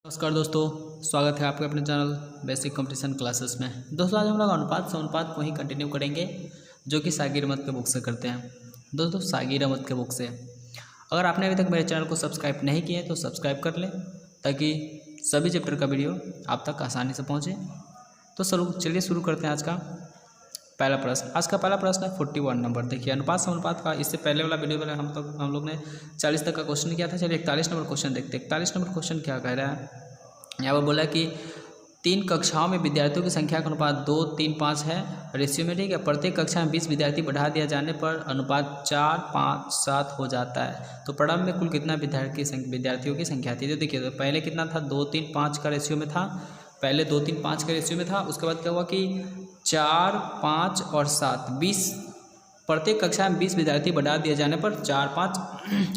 नमस्कार दोस्तों, स्वागत है आपके अपने चैनल बेसिक कंपटीशन क्लासेस में। दोस्तों आज हम लोग अनुपात समानुपात को ही कंटिन्यू करेंगे जो कि सागिर अहमद के बुक से करते हैं। दोस्तों सागिर अहमद के बुक से अगर आपने अभी तक मेरे चैनल को सब्सक्राइब नहीं किया है तो सब्सक्राइब कर लें ताकि सभी चैप्टर का वीडियो आप तक आसानी से पहुँचे। तो चलिए शुरू करते हैं आज का पहला प्रश्न। आज का पहला प्रश्न है 41 नंबर। देखिए अनुपात समानुपात का इससे पहले वाला वीडियो में हम लोग ने 40 तक का क्वेश्चन किया था। चलिए 41 नंबर क्वेश्चन देखते हैं। 41 नंबर क्वेश्चन क्या कह रहा है, यहाँ पर बोला कि 3 कक्षाओं में विद्यार्थियों की संख्या का अनुपात 2, 3, 5 है रेशियो में, ठीक है। प्रत्येक कक्षा में 20 विद्यार्थी बढ़ा दिया जाने पर अनुपात 4, 5, 7 हो जाता है। तो प्रारंभ में कुल कितना विद्यार्थियों की संख्या थी। तो देखिए तो पहले कितना था, 2, 3, 5 का रेशियो में था। पहले 2, 3, 5 का रेशियो में था। उसके बाद क्या हुआ कि 4, 5 और 7 20, प्रत्येक कक्षा में 20 विद्यार्थी बढ़ा दिए जाने पर 4, 5,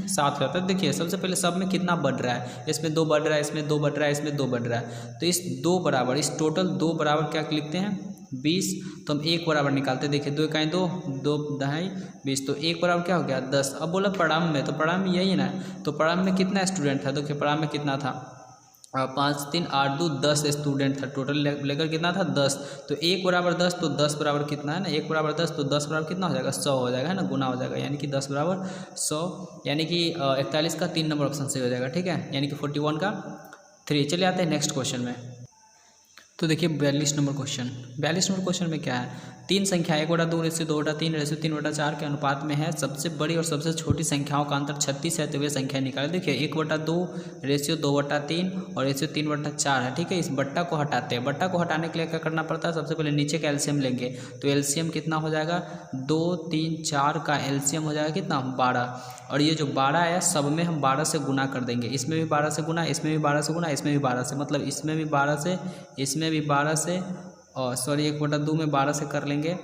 7 हो जाता है। देखिए सबसे पहले सब में कितना बढ़ रहा है, इसमें 2 बढ़ रहा है, इसमें 2 बढ़ रहा है, इसमें 2 बढ़ रहा है। तो इस 2 बराबर, इस टोटल 2 बराबर क्या लिखते हैं 20। तो हम 1 बराबर निकालते हैं। देखिए 2 इकाई 2, 2 दहाई 20, तो 1 बराबर क्या हो गया 10। अब बोला प्रारंभ में, तो प्रारंभ में यही ना, तो प्रारंभ में कितना स्टूडेंट था। देखिए प्रारंभ में कितना था 5, 3, 8, 2, 10 स्टूडेंट था। टोटल लेकर कितना था 10। तो 1 बराबर 10, तो 10 बराबर कितना है ना, 1 बराबर 10, तो 10 बराबर कितना हो जाएगा 100 हो जाएगा, है ना, गुना हो जाएगा। यानी कि 10 बराबर 100, यानी कि 41 का 3 नंबर ऑप्शन सही हो जाएगा, ठीक है। यानी कि 41 का 3। चलिए आते हैं नेक्स्ट क्वेश्चन में। तो देखिए 42 नंबर क्वेश्चन। 42 नंबर क्वेश्चन में क्या है, 3 संख्या 1/2 रेशियो 2/3 रेशियो 3/4 के अनुपात में है। सबसे बड़ी और सबसे छोटी संख्याओं का अंतर 36 है, तो वे संख्या निकालें। देखिए 1/2 रेशियो 2/3 और रेशियो 3/4 है, ठीक है। इस बट्टा को हटाते हैं। बट्टा को हटाने के लिए क्या करना पड़ता है, सबसे पहले नीचे का एलसीएम लेंगे। तो एलसीएम कितना हो जाएगा 2, 3, 4 का एलसीएम हो जाएगा कितना 12। और ये जो 12 है सब में हम 12 से गुना कर देंगे। इसमें भी 12 से गुना, इसमें भी 12 से गुना, इसमें भी 12 से, मतलब इसमें भी 12 से, इसमें भी 12 से, और सॉरी 1/2 में 12 से कर लेंगे।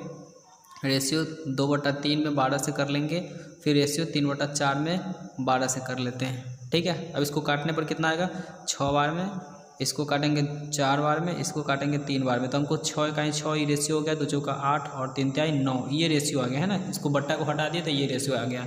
रेशियो 2/3 में 12 से कर लेंगे। फिर रेशियो 3/4 में 12 से कर लेते हैं, ठीक है। अब इसको काटने पर कितना आएगा 6 बार में, इसको काटेंगे 4 बार में, इसको काटेंगे 3 बार में। तो हमको 6 इकाई 6 ये रेशियो हो गया, 2 चौका 8 और 3 तिहाई 9, ये रेशियो आ गया, है ना। इसको बट्टा को हटा दिए तो ये रेशियो आ गया।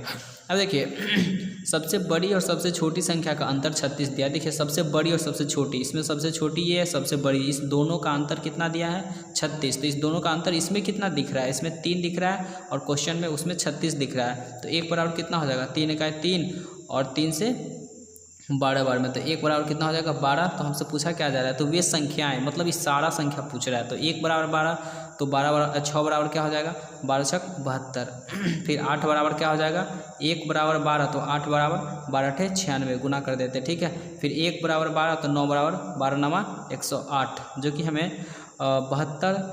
अब देखिए सबसे बड़ी और सबसे छोटी संख्या का अंतर 36 दिया। देखिए सबसे बड़ी और सबसे छोटी, इसमें सबसे छोटी ये है, सबसे बड़ी, इस दोनों का अंतर कितना दिया है 36। तो इस दोनों का अंतर इसमें कितना दिख रहा है, इसमें 3 दिख रहा है और क्वेश्चन में उसमें 36 दिख रहा है। तो 1 बराबर कितना हो जाएगा 3 इकाई 3 और 3 से 12 बार में, तो 1 बराबर कितना हो जाएगा 12। तो हमसे पूछा क्या जा रहा है, तो वे संख्याएं, मतलब इस सारा संख्या पूछ रहा है। तो 1 बराबर 12, तो 6 बराबर क्या हो जाएगा 12 छक 72। फिर 8 बराबर क्या हो जाएगा 1 बराबर 12, तो 8 बराबर 12 × 96 गुना कर देते, ठीक है। फिर 1 बराबर 12, तो 9 बराबर 12 9 108, जो कि हमें 72,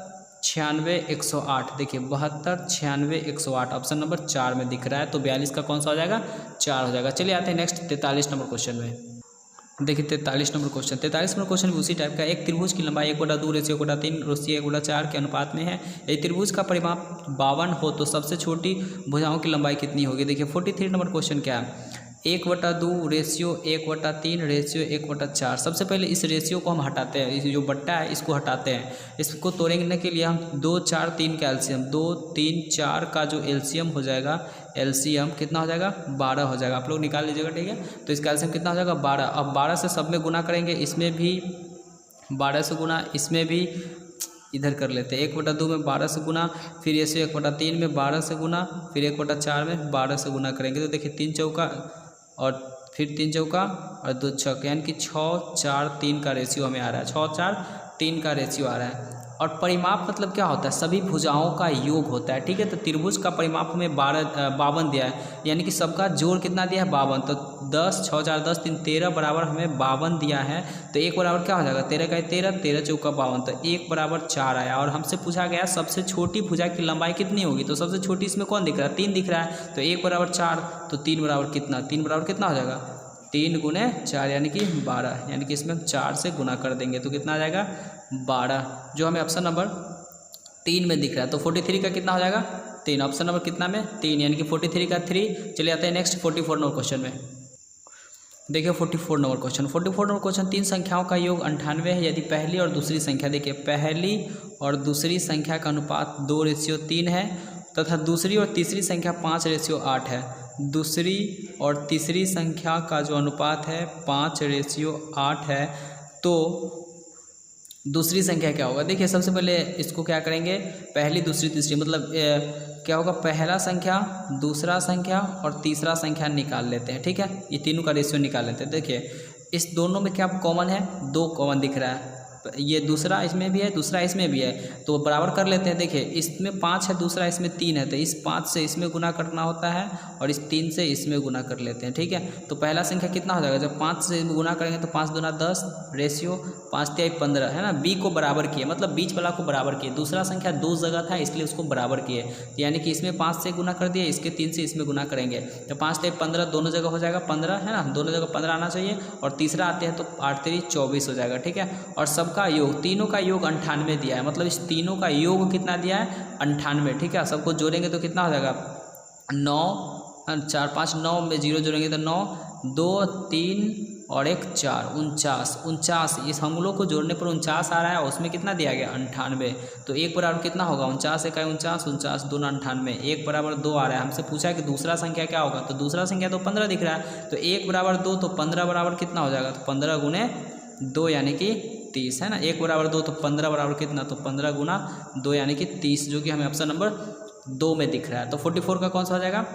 96, 108। देखिए 72, 96, 108 ऑप्शन नंबर 4 में दिख रहा है। तो 42 का कौन सा हो जाएगा 4 हो जाएगा। चलिए आते हैं नेक्स्ट 43 नंबर क्वेश्चन में। देखिए 43 नंबर क्वेश्चन। 43 नंबर क्वेश्चन भी उसी टाइप का। एक त्रिभुज की लंबाई 1/2 रेशियो 1/3 रेशियो 1/4 के अनुपात में है। यदि त्रिभुज का परिमाप 52 हो तो सबसे छोटी भुजाओं की लंबाई कितनी होगी। देखिए 43 नंबर क्वेश्चन क्या है, 1/2 रेशियो 1/3 रेशियो 1/4। सबसे पहले इस रेशियो को हम हटाते हैं, इस जो बट्टा है इसको हटाते हैं। इसको तोड़ने के लिए हम 2, 4, 3 का एलसीएम, 2, 3, 4 का जो एलसीएम हो जाएगा, एलसीएम कितना हो जाएगा 12 हो जाएगा। आप लोग निकाल लीजिएगा, ठीक है। तो इसका एलसीएम कितना हो जाएगा 12। अब 12 से सब में गुना करेंगे, इसमें भी 12 से गुना, इसमें भी इधर कर लेते हैं। 1/2 में 12 से गुना, फिर रेशियो 1/3 में 12 से गुना, फिर 1/4 में 12 से गुना करेंगे। तो देखिए 3 चौका और फिर 3 चौका और 2 छक्के, यानी कि 6, 4, 3 का रेशियो हमें आ रहा है। 6, 4, 3 का रेशियो आ रहा है। और परिमाप मतलब क्या होता है, सभी भुजाओं का योग होता है, ठीक है। तो त्रिभुज का परिमाप हमें 52 दिया है, यानी कि सबका जोड़ कितना दिया है 52। तो 10, 6, 4, 10, 3, 13 बराबर हमें 52 दिया है। तो 1 बराबर क्या हो जाएगा 13 का 13, 13 चौका 52, तो 1 बराबर 4 आया। और हमसे पूछा गया सबसे छोटी भुजा की लंबाई कितनी होगी। तो सबसे छोटी इसमें कौन दिख रहा है 3 दिख रहा है। तो 1 बराबर 4, तो 3 बराबर कितना, 3 बराबर कितना हो जाएगा 3 × 4 यानी कि 12, यानी कि इसमें हम 4 से गुना कर देंगे तो कितना आ जाएगा 12, जो हमें ऑप्शन नंबर 3 में दिख रहा है। तो 43 का कितना हो जाएगा 3, ऑप्शन नंबर कितना में 3, यानी कि 43 का 3। चलिए आते हैं नेक्स्ट 44 नंबर क्वेश्चन में। देखिए 44 नंबर क्वेश्चन। 44 नंबर क्वेश्चन, 3 संख्याओं का योग 98 है यदि पहली और दूसरी संख्या, देखिए पहली और दूसरी संख्या का अनुपात 2:3 है तथा दूसरी और तीसरी संख्या 5:8 है। दूसरी और तीसरी संख्या का जो अनुपात है 5:8 है तो दूसरी संख्या क्या होगा? देखिए सबसे पहले इसको क्या करेंगे, पहली दूसरी तीसरी मतलब क्या होगा, पहला संख्या, दूसरा संख्या और तीसरा संख्या निकाल लेते हैं। ठीक है, ये तीनों का रेशियो निकाल लेते हैं। देखिए इस दोनों में क्या कॉमन है, 2 कॉमन दिख रहा है, ये दूसरा इसमें भी है, दूसरा इसमें भी है, तो बराबर कर लेते हैं। देखिए इसमें 5 है, दूसरा इसमें 3 है, तो इस 5 से इसमें गुना करना होता है और इस 3 से इसमें गुना कर लेते हैं। ठीक है, तो पहला संख्या कितना हो जाएगा, जब 5 से गुना करेंगे तो 5 दूना 10, रेशियो 5 तिहाई 15 है ना, बी को बराबर किए, मतलब बीच वाला को बराबर किए। दूसरा संख्या 2 जगह था इसलिए उसको बराबर किए, यानी कि इसमें 5 से गुना कर दिए, इसके 3 से इसमें गुना करेंगे तो 5 तिहाई 15 दोनों जगह हो जाएगा 15 है ना, दोनों जगह 15 आना चाहिए और तीसरा आते हैं तो 8 तिरी 24 हो जाएगा। ठीक है, और सबका योग, तीनों का योग 98 दिया है, मतलब इस तीनों का योग कितना दिया है, 98। ठीक है, सबको जोड़ेंगे तो कितना हो जाएगा, 9 4 5 9 में 0 जोड़ेंगे तो 9 2 3 और 1 4 49। इस हम लोग को जोड़ने पर 49 आ रहा है, उसमें कितना दिया गया 98, तो 1 बराबर कितना होगा 49 1 49 49 2 98, 1 बराबर 2 आ रहा है। हमसे पूछा कि दूसरा संख्या क्या होगा, तो दूसरा संख्या तो 15 दिख रहा है, तो 1 बराबर 2 तो 15 बराबर कितना हो जाएगा, तो 15 गुने 2 यानी कि 30 है ना, 1 बराबर 2 तो 15 बराबर कितना, तो 15 गुना 2 यानी कि 30, जो कि हमें ऑप्शन नंबर 2 में दिख रहा है। तो 44 का कौन सा हो जाएगा,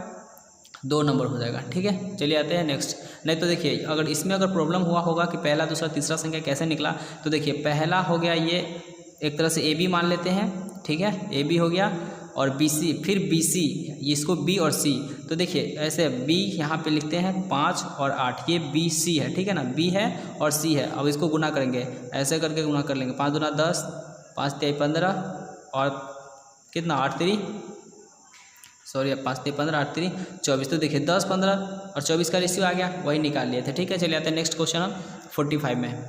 2 नंबर हो जाएगा। ठीक है, चलिए आते हैं नेक्स्ट। नहीं तो देखिए अगर इसमें अगर प्रॉब्लम हुआ होगा कि पहला दूसरा तीसरा संख्या कैसे निकला, तो देखिए पहला हो गया ये एक तरह से ए बी मान लेते हैं। ठीक है, ए बी हो गया और बी सी, फिर बी सी, इसको बी और सी, तो देखिए ऐसे बी यहाँ पे लिखते हैं 5 और 8, ये बी सी है। ठीक है ना, बी है और सी है, अब इसको गुना करेंगे, ऐसे करके गुना कर लेंगे, 5 दूना 10 5 तिहाई 15 और कितना 8 तिरी 5 तिहाई 15 8 तिरी 24, तो देखिए 10 15 और 24 का रेशियो आ गया, वही निकाल लिए थे। ठीक है, चलिए आते हैं नेक्स्ट क्वेश्चन 45 में।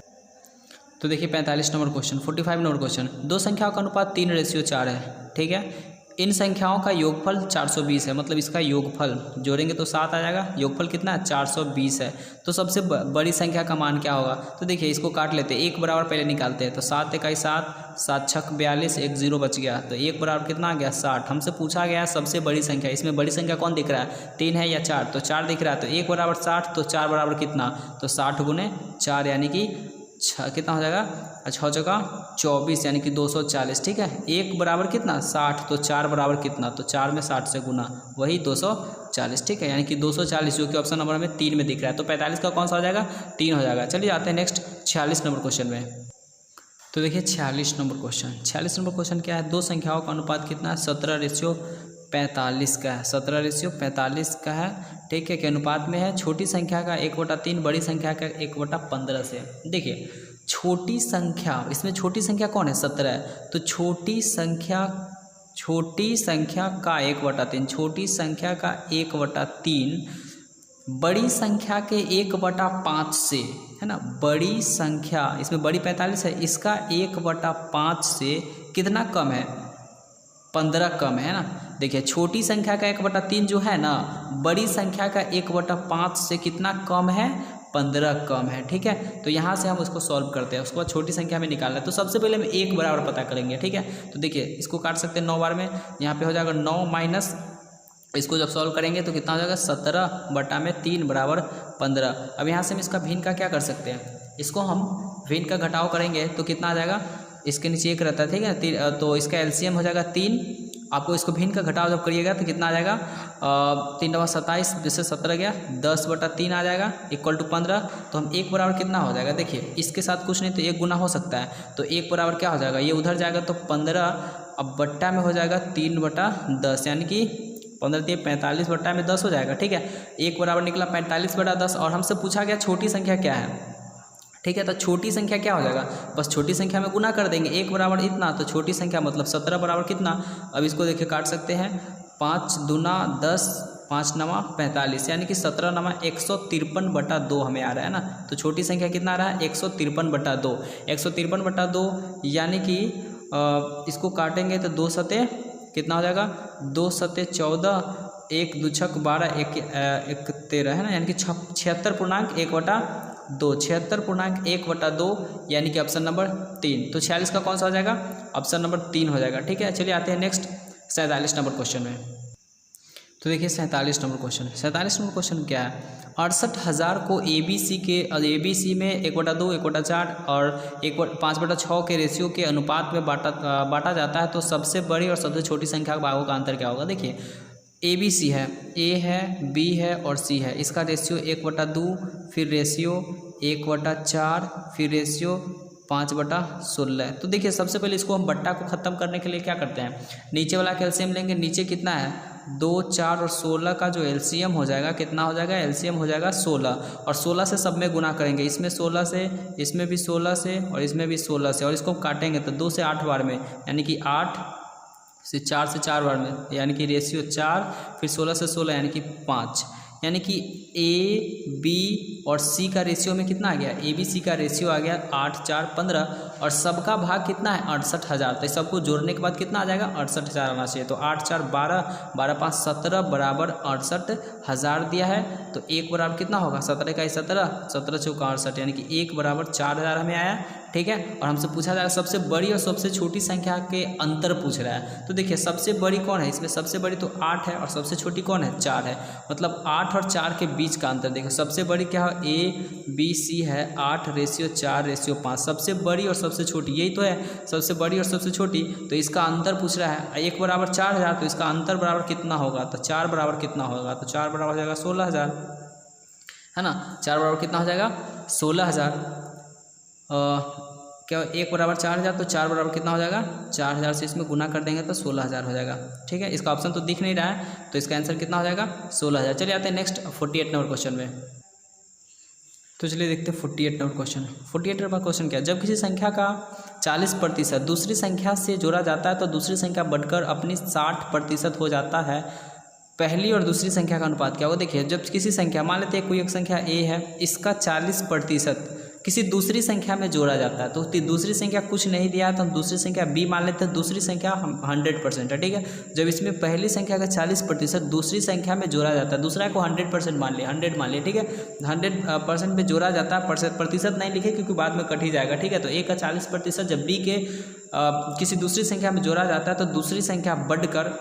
तो देखिए 45 नंबर क्वेश्चन, 45 नंबर क्वेश्चन, दो संख्याओं का अनुपात 3:4 है। ठीक है, इन संख्याओं का योगफल 420 है, मतलब इसका योगफल जोड़ेंगे तो 7 आ जाएगा, योगफल कितना है 420 है, तो सबसे बड़ी संख्या का मान क्या होगा, तो देखिए इसको काट लेते हैं, 1 बराबर पहले निकालते हैं, तो 7 इकाई 7 7 छक 42 1 0 बच गया, तो 1 बराबर कितना आ गया 60। हमसे पूछा गया सबसे बड़ी संख्या, इसमें बड़ी संख्या कौन दिख रहा है, 3 है या 4, तो 4 दिख रहा है, तो 1 बराबर 60, तो 4 बराबर कितना, तो 60 गुने 4 यानी कि कितना हो जाएगा, 6 जगह 24 यानी कि 240। ठीक है, 1 बराबर कितना 60, तो 4 बराबर कितना, तो 4 में 60 से गुना, वही 240। ठीक है, यानी कि 240 जो कि ऑप्शन नंबर में 3 में दिख रहा है, तो 45 का कौन सा हो जाएगा 3 हो जाएगा। चलिए आते हैं नेक्स्ट 46 नंबर क्वेश्चन में। तो देखिए 46 नंबर क्वेश्चन, 46 नंबर क्वेश्चन क्या है, दो संख्याओं का अनुपात कितना है 17:45 का है, 17:45 का है। ठीक है, के अनुपात में है, छोटी संख्या का 1/3, बड़ी संख्या का 1/15 से। देखिए छोटी संख्या, इसमें छोटी संख्या कौन है 17 है, तो छोटी संख्या का 1/3, छोटी संख्या का 1/3 बड़ी संख्या के 1/5 से, है ना, बड़ी संख्या इसमें बड़ी 45 है, इसका 1/5 से कितना कम है 15 कम है ना। देखिए छोटी संख्या का 1/3 जो है ना, बड़ी संख्या का 1/5 से कितना कम है 15 कम है। ठीक है, तो यहाँ से हम उसको सॉल्व करते हैं, उसके बाद छोटी संख्या में निकालना है। तो सबसे पहले हम 1 बराबर पता करेंगे। ठीक है, तो देखिए इसको काट सकते हैं 9 बार में, यहाँ पे हो जाएगा 9 माइनस, इसको जब सॉल्व करेंगे तो कितना हो जाएगा 17/3 बराबर 15। अब यहाँ से हम इसका भिन्न का क्या कर सकते हैं, इसको हम भिन्न का घटाव करेंगे तो कितना आ जाएगा, इसके नीचे 1 रहता है। ठीक है, तो इसका एलसीएम हो जाएगा 3। आपको इसको भिन्न का घटाव जब करिएगा तो कितना आ जाएगा 3 × 27, जिससे 17 गया, 10/3 आ जाएगा इक्वल टू 15। तो हम 1 बराबर कितना हो जाएगा, देखिए इसके साथ कुछ नहीं तो 1 गुना हो सकता है, तो 1 बराबर क्या हो जाएगा, ये उधर जाएगा तो 15, अब बट्टा में हो जाएगा 3/10, यानी कि 15 45 बट्टा में 10 हो जाएगा। ठीक है, 1 बराबर निकला 45/10। और हमसे पूछा गया छोटी संख्या क्या है। ठीक है, तो छोटी संख्या क्या हो जाएगा, बस छोटी संख्या में गुना कर देंगे, 1 बराबर इतना, तो छोटी संख्या मतलब 17 बराबर कितना। अब इसको देखिए काट सकते हैं, 5 दूना 10 5 नवा 45, यानी कि 17 नवा 153/2 हमें आ रहा है ना। तो छोटी संख्या कितना आ रहा है 153/2, 153/2 यानी कि इसको काटेंगे तो 2 सते कितना हो जाएगा, 2 सते 14, 1 2 छक 12, 1 13 है ना, यानी कि 76.1/2, 76.1/2 यानी कि ऑप्शन नंबर 3। तो 46 का कौन सा हो जाएगा, ऑप्शन नंबर 3 हो जाएगा। ठीक है, चलिए आते हैं नेक्स्ट 47 नंबर क्वेश्चन में। तो देखिए 47 नंबर क्वेश्चन। 47 नंबर क्वेश्चन क्या है, 68,000 को ABC में 1/2, 1/4 और 5/6 के रेशियो के अनुपात में बांटा जाता है, तो सबसे बड़ी और सबसे छोटी संख्या के भागों का अंतर क्या होगा। देखिए ABC है, A है, B है और C है, इसका रेशियो 1/2, फिर रेशियो 1/4, फिर रेशियो 5/16। तो देखिए सबसे पहले इसको हम बट्टा को ख़त्म करने के लिए क्या करते हैं, नीचे वाला कैल्शियम लेंगे। नीचे कितना है 2, 4 और 16 का जो एलसीएम हो जाएगा, कितना हो जाएगा, एलसीएम हो जाएगा 16, और 16 से सब में गुना करेंगे, इसमें 16 से, इसमें भी 16 से और इसमें भी 16 से, और इसको काटेंगे तो 2 से 8 बार में, यानी कि 8 से 4 से 4 बार में, यानी कि रेशियो 4, फिर 16 से 16 यानी कि 5, यानी कि A, B और C का रेशियो में कितना आ गया, ABC का रेशियो आ गया 8, 4, 15, और सबका भाग कितना है 68,000। तो सबको जोड़ने के बाद कितना आ जाएगा 68,000 आना चाहिए। तो 8, 4, 12, 12, 5, 17 बराबर 68,000 दिया है। तो 1 बराबर कितना होगा, 17 का 17, 17 चौका 68, यानी कि 1 बराबर 4,000 हमें आया। ठीक है, और हमसे पूछा जाएगा सबसे बड़ी और सबसे छोटी संख्या के अंतर पूछ रहा है। तो देखिए सबसे बड़ी कौन है, इसमें सबसे बड़ी तो 8 है, और सबसे छोटी कौन है 4 है, मतलब 8 और 4 के बीच का अंतर। देखो सबसे बड़ी क्या है, ABC है 8 रेशियो 4 रेशियो 5, सबसे बड़ी और सबसे छोटी, यही तो है सबसे बड़ी और सबसे छोटी। तो इसका अंतर पूछ रहा है, 1 बराबर 4,000, तो इसका अंतर बराबर कितना होगा, तो 4 बराबर कितना होगा, तो 4 बराबर हो जाएगा 16,000, है ना। 4 बराबर कितना हो जाएगा 16,000, क्या 1 बराबर 4,000, तो 4 बराबर कितना हो जाएगा 4,000 से इसमें गुना कर देंगे तो 16,000 हो जाएगा। ठीक है, इसका ऑप्शन तो दिख नहीं रहा है, तो इसका आंसर कितना हो जाएगा 16,000। चलिए आते हैं नेक्स्ट 48 नंबर क्वेश्चन में। तो चलिए देखते हैं 48 नंबर क्वेश्चन। 48 नंबर क्वेश्चन क्या है, जब किसी संख्या का 40% दूसरी संख्या से जोड़ा जाता है तो दूसरी संख्या बढ़कर अपनी 60% हो जाता है, पहली और दूसरी संख्या का अनुपात क्या होगा। देखिए जब किसी संख्या, मान लेते हैं कोई एक संख्या A है, इसका 40% किसी दूसरी संख्या में जोड़ा जाता है, तो दूसरी संख्या कुछ नहीं दिया है तो हम दूसरी संख्या B मान लेते हैं, दूसरी संख्या 100% है। ठीक है, जब इसमें पहली संख्या का 40% दूसरी संख्या में जोड़ा जाता है, दूसरा को 100% मान लिया, 100 मान लिया। ठीक है, 100% में जोड़ा जाता है, प्रतिशत नहीं लिखे क्योंकि बाद में कट ही जाएगा। ठीक है, तो A का 40% जब B के किसी दूसरी संख्या में जोड़ा जाता है तो दूसरी संख्या बढ़कर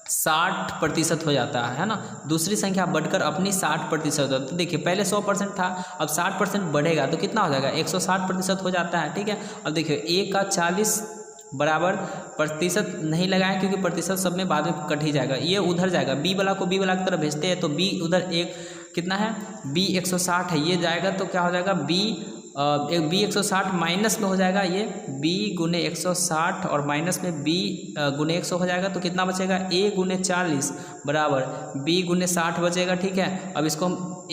60% हो जाता है ना, दूसरी संख्या बढ़कर अपनी 60% होता है। तो देखिए पहले 100% था, अब 60% बढ़ेगा तो कितना हो जाएगा 160% हो जाता है। ठीक है, अब देखिए A का 40 बराबर प्रतिशत नहीं लगाएं क्योंकि प्रतिशत सब में बाद में कट ही जाएगा, ये उधर जाएगा, B वाला को B वाला की तरफ भेजते हैं तो B उधर एक कितना है B 160 है, ये जाएगा तो क्या हो जाएगा B 160 माइनस में हो जाएगा, ये B गुने 160 और माइनस में B गुने 100 हो जाएगा, तो कितना बचेगा A गुने 40 बराबर B गुने 60 बचेगा। ठीक है, अब इसको हम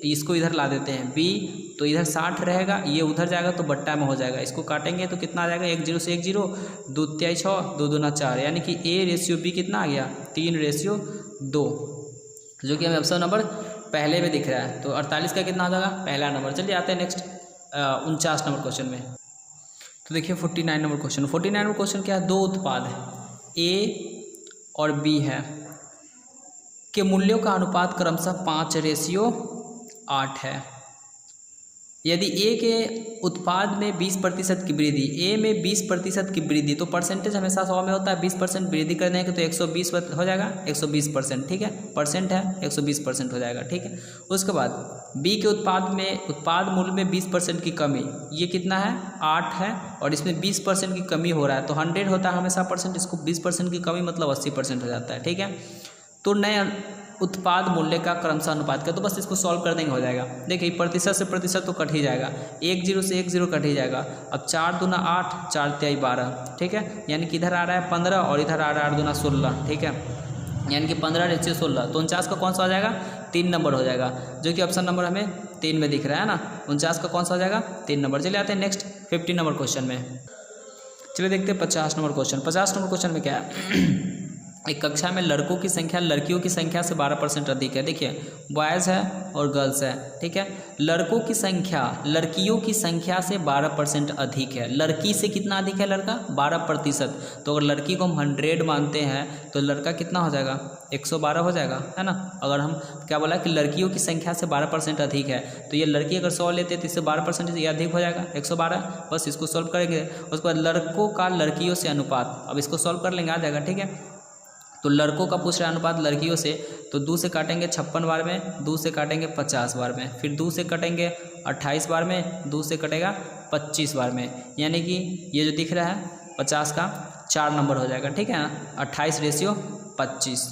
इसको इधर ला देते हैं, B तो इधर 60 रहेगा, ये उधर जाएगा तो बट्टा में हो जाएगा, इसको काटेंगे तो कितना आ जाएगा 1 0 से 1 0, 2 3 6, 2 2 4, यानी कि A रेशियो B कितना आ गया 3:2, जो कि हमें ऑप्शन नंबर पहले में दिख रहा है। तो 48 का कितना हो जाएगा पहला नंबर। चलिए आते हैं नेक्स्ट 49 नंबर क्वेश्चन में। तो देखिए 49 नंबर क्वेश्चन। 49 नंबर क्वेश्चन क्या है, दो उत्पाद है A और B है के मूल्यों का अनुपात क्रमशः 5:8 है। यदि A के उत्पाद में 20% की वृद्धि, A में 20% की वृद्धि, तो परसेंटेज हमेशा 100 में होता है, 20% वृद्धि कर देंगे तो 120 हो जाएगा, 120%। ठीक है, परसेंट है 120% हो जाएगा। ठीक है, उसके बाद B के उत्पाद मूल्य में 20% की कमी, ये कितना है 8 है, और इसमें 20% की कमी हो रहा है, तो 100 होता है हमेशा परसेंट, इसको 20% की कमी मतलब 80% हो जाता है। ठीक है, तो नए उत्पाद मूल्य का क्रमशः अनुपात का, तो बस इसको सॉल्व कर देंगे हो जाएगा। देखिए प्रतिशत से प्रतिशत तो कट ही जाएगा, 1 0 से 1 0 कट ही जाएगा। अब 4 दूना 8, 4 3 12। ठीक है, यानी कि इधर आ रहा है 15 और इधर आ रहा है 8 दूना 16। ठीक है, यानी कि 15:16, तो 49 का कौन सा हो जाएगा 3 नंबर हो जाएगा, जो कि ऑप्शन नंबर हमें 3 में दिख रहा है ना। 49 का कौन सा हो जाएगा 3 नंबर। चलिए आते हैं नेक्स्ट 50 नंबर क्वेश्चन में। चलिए देखते हैं 50 नंबर क्वेश्चन। 50 नंबर क्वेश्चन में क्या है, एक कक्षा में लड़कों की संख्या लड़कियों की संख्या से 12% अधिक है। देखिए बॉयज़ है और गर्ल्स है। ठीक है, लड़कों की संख्या लड़कियों की संख्या से 12% अधिक है। लड़की से कितना अधिक है लड़का 12%, तो अगर लड़की को हम 100 मानते हैं तो लड़का कितना हो जाएगा 112 हो जाएगा, है ना। अगर हम क्या बोला कि लड़कियों की संख्या से 12% अधिक है, तो ये लड़की अगर 100 लेते तो इससे 12% ये अधिक हो जाएगा 112। बस इसको सॉल्व करेंगे। उसके बाद लड़कों का लड़कियों से अनुपात, अब इसको सॉल्व कर लेंगे आ जाएगा। ठीक है, तो लड़कों का पूछ रहा है अनुपात लड़कियों से, तो 2 से काटेंगे 56 बार में, 2 से काटेंगे 50 बार में, फिर 2 से कटेंगे 28 बार में, 2 से कटेगा 25 बार में, यानी कि ये जो दिख रहा है 50 का 4 नंबर हो जाएगा, ठीक है ना, 28:25।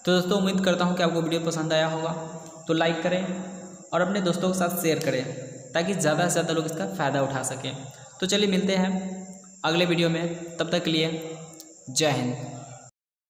तो दोस्तों उम्मीद करता हूँ कि आपको वीडियो पसंद आया होगा, तो लाइक करें और अपने दोस्तों के साथ शेयर करें ताकि ज़्यादा से ज़्यादा लोग इसका फ़ायदा उठा सकें। तो चलिए मिलते हैं अगले वीडियो में, तब तक के लिए जय हिंद।